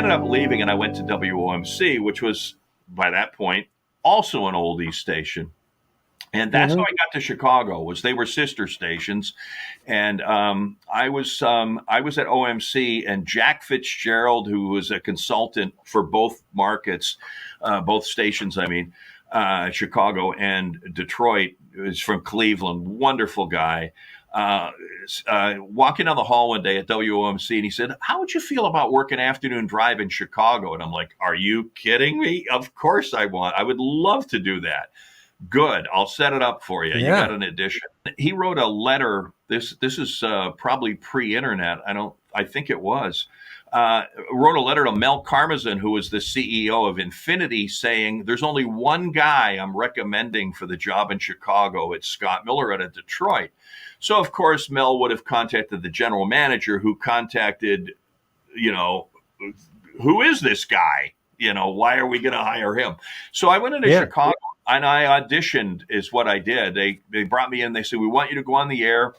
ended up leaving and I went to WOMC, which was by that point also an oldies station. And that's how I got to Chicago. Was they were sister stations, and I was at OMC, and Jack Fitzgerald, who was a consultant for both markets, both stations. I mean, Chicago and Detroit, is from Cleveland. Wonderful guy. Walking down the hall one day at WOMC, and he said, "How would you feel about working afternoon drive in Chicago?" And I'm like, "Are you kidding me? Of course I want. I would love to do that." Good. I'll set it up for you. You got an edition. He wrote a letter. This is probably pre-internet. I think it was. Wrote a letter to Mel Karmazin, who was the CEO of Infinity, saying, "There's only one guy I'm recommending for the job in Chicago. It's Scott Miller out of Detroit." So, of course, Mel would have contacted the general manager, who contacted, who is this guy? Why are we going to hire him? So I went into Chicago. And I auditioned is what I did. They brought me in. They said, "We want you to go on the air."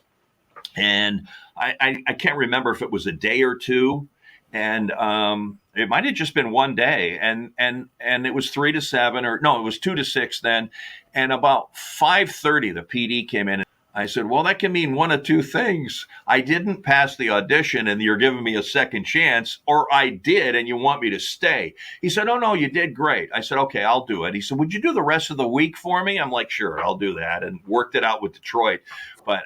And I can't remember if it was a day or two. And it might have just been one day. And it was 3 to 7 or no, it was 2 to 6 then. And about 5:30, the PD came in. I said, "Well, that can mean one of two things. I didn't pass the audition and you're giving me a second chance, or I did and you want me to stay." He said, "Oh, no, you did great." I said, "Okay, I'll do it." He said, "Would you do the rest of the week for me?" I'm like, "Sure, I'll do that," and worked it out with Detroit. But,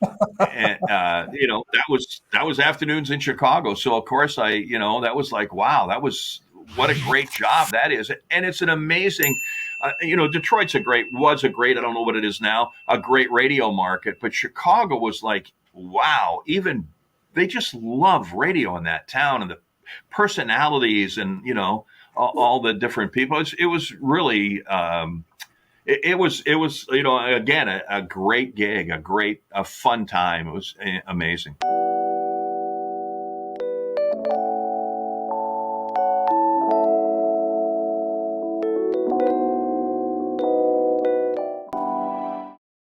that was afternoons in Chicago. So, of course, that was like, wow, what a great job that is. And it's an amazing, Detroit's was a great, I don't know what it is now, a great radio market. But Chicago was like, wow, they just love radio in that town and the personalities and, all the different people. It was really, it was, again, a great gig, a fun time. It was amazing.